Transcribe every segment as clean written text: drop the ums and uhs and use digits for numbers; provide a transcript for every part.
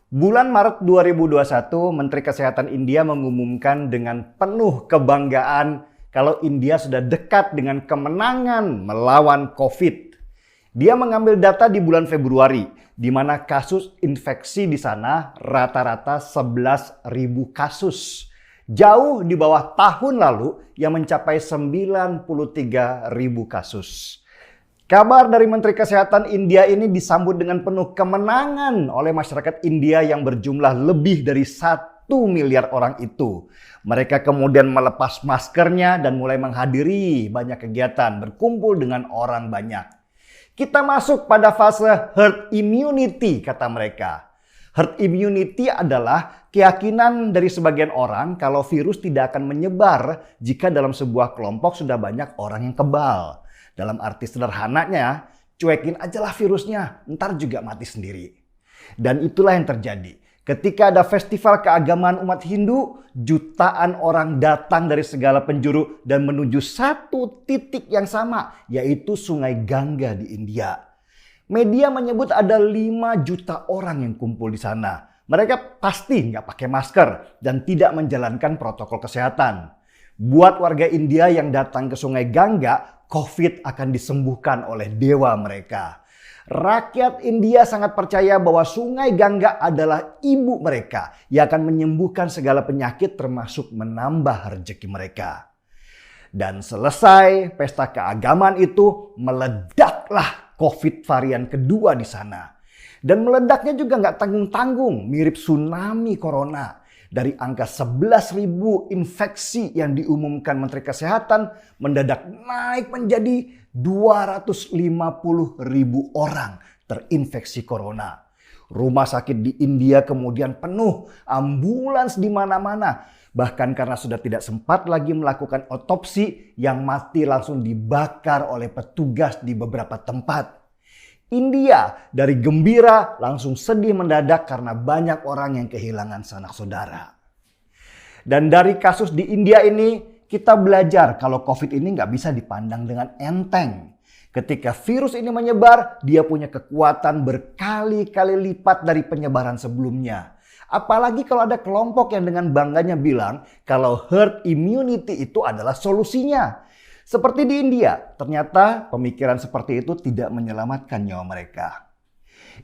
Bulan Maret 2021, Menteri Kesehatan India mengumumkan dengan penuh kebanggaan kalau India sudah dekat dengan kemenangan melawan COVID. Dia mengambil data di bulan Februari, di mana kasus infeksi di sana rata-rata 11.000 kasus. Jauh di bawah tahun lalu yang mencapai 93.000 kasus. Kabar dari Menteri Kesehatan India ini disambut dengan penuh kemenangan oleh masyarakat India yang berjumlah lebih dari 1 miliar orang itu. Mereka kemudian melepas maskernya dan mulai menghadiri banyak kegiatan, berkumpul dengan orang banyak. Kita masuk pada fase herd immunity, kata mereka. Herd immunity adalah keyakinan dari sebagian orang kalau virus tidak akan menyebar jika dalam sebuah kelompok sudah banyak orang yang kebal. Dalam arti sederhananya, cuekin ajalah virusnya, ntar juga mati sendiri. Dan itulah yang terjadi. Ketika ada festival keagamaan umat Hindu, jutaan orang datang dari segala penjuru dan menuju satu titik yang sama, yaitu Sungai Gangga di India. Media menyebut ada 5 juta orang yang kumpul di sana. Mereka pasti nggak pakai masker dan tidak menjalankan protokol kesehatan. Buat warga India yang datang ke Sungai Gangga, COVID akan disembuhkan oleh dewa mereka. Rakyat India sangat percaya bahwa Sungai Gangga adalah ibu mereka yang akan menyembuhkan segala penyakit termasuk menambah rezeki mereka. Dan selesai pesta keagamaan itu, meledaklah COVID varian kedua di sana. Dan meledaknya juga nggak tanggung-tanggung, mirip tsunami corona. Dari angka 11.000 infeksi yang diumumkan Menteri Kesehatan mendadak naik menjadi 250.000 orang terinfeksi corona. Rumah sakit di India kemudian penuh, ambulans di mana-mana. Bahkan karena sudah tidak sempat lagi melakukan otopsi, yang mati langsung dibakar oleh petugas di beberapa tempat. India dari gembira langsung sedih mendadak karena banyak orang yang kehilangan sanak saudara. Dan dari kasus di India ini kita belajar kalau COVID ini nggak bisa dipandang dengan enteng. Ketika virus ini menyebar, dia punya kekuatan berkali-kali lipat dari penyebaran sebelumnya. Apalagi kalau ada kelompok yang dengan bangganya bilang kalau herd immunity itu adalah solusinya. Seperti di India, ternyata pemikiran seperti itu tidak menyelamatkan nyawa mereka.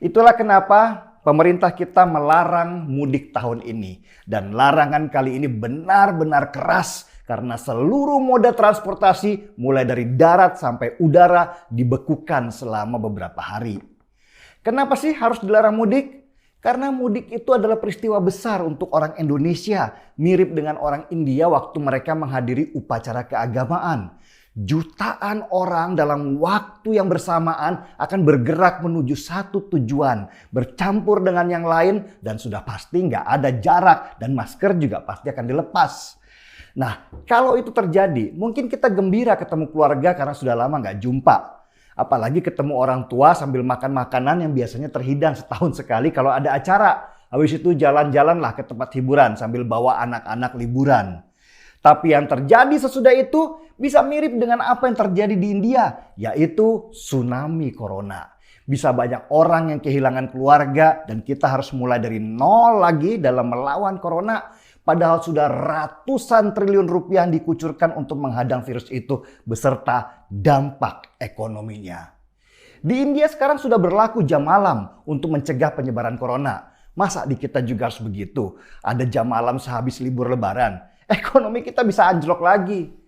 Itulah kenapa pemerintah kita melarang mudik tahun ini. Dan larangan kali ini benar-benar keras karena seluruh moda transportasi mulai dari darat sampai udara dibekukan selama beberapa hari. Kenapa sih harus dilarang mudik? Karena mudik itu adalah peristiwa besar untuk orang Indonesia, mirip dengan orang India waktu mereka menghadiri upacara keagamaan. Jutaan orang dalam waktu yang bersamaan akan bergerak menuju satu tujuan, bercampur dengan yang lain, dan sudah pasti nggak ada jarak dan masker juga pasti akan dilepas. Nah, kalau itu terjadi, mungkin kita gembira ketemu keluarga karena sudah lama nggak jumpa. Apalagi ketemu orang tua sambil makan makanan yang biasanya terhidang setahun sekali kalau ada acara. Habis itu jalan-jalanlah ke tempat hiburan sambil bawa anak-anak liburan. Tapi yang terjadi sesudah itu bisa mirip dengan apa yang terjadi di India, yaitu tsunami corona. Bisa banyak orang yang kehilangan keluarga dan kita harus mulai dari nol lagi dalam melawan corona. Padahal sudah ratusan triliun rupiah yang dikucurkan untuk menghadang virus itu beserta dampak ekonominya. Di India sekarang sudah berlaku jam malam untuk mencegah penyebaran corona. Masa di kita juga harus begitu? Ada jam malam sehabis libur lebaran. Ekonomi kita bisa anjlok lagi.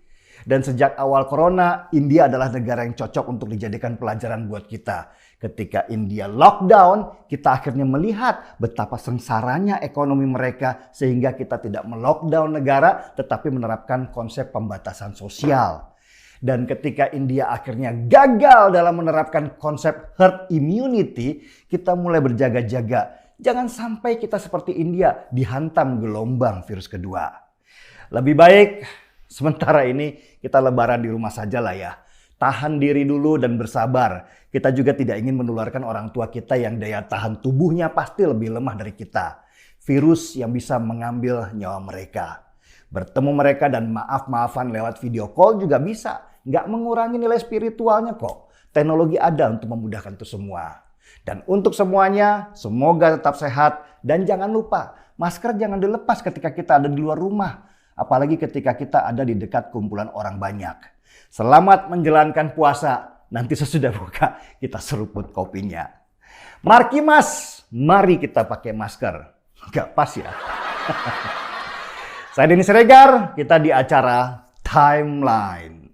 Dan sejak awal corona, India adalah negara yang cocok untuk dijadikan pelajaran buat kita. Ketika India lockdown, kita akhirnya melihat betapa sengsaranya ekonomi mereka sehingga kita tidak melockdown negara tetapi menerapkan konsep pembatasan sosial. Dan ketika India akhirnya gagal dalam menerapkan konsep herd immunity, kita mulai berjaga-jaga. Jangan sampai kita seperti India dihantam gelombang virus kedua. Lebih baik sementara ini kita lebaran di rumah saja lah ya. Tahan diri dulu dan bersabar. Kita juga tidak ingin menularkan orang tua kita yang daya tahan tubuhnya pasti lebih lemah dari kita. Virus yang bisa mengambil nyawa mereka. Bertemu mereka dan maaf-maafan lewat video call juga bisa. Nggak mengurangi nilai spiritualnya kok. Teknologi ada untuk memudahkan itu semua. Dan untuk semuanya, semoga tetap sehat dan jangan lupa, masker jangan dilepas ketika kita ada di luar rumah. Apalagi ketika kita ada di dekat kumpulan orang banyak. Selamat menjalankan puasa. Nanti sesudah buka, kita seruput kopinya. Markimas, mari kita pakai masker. Nggak pas ya. Saya Denny Siregar, kita di acara Timeline.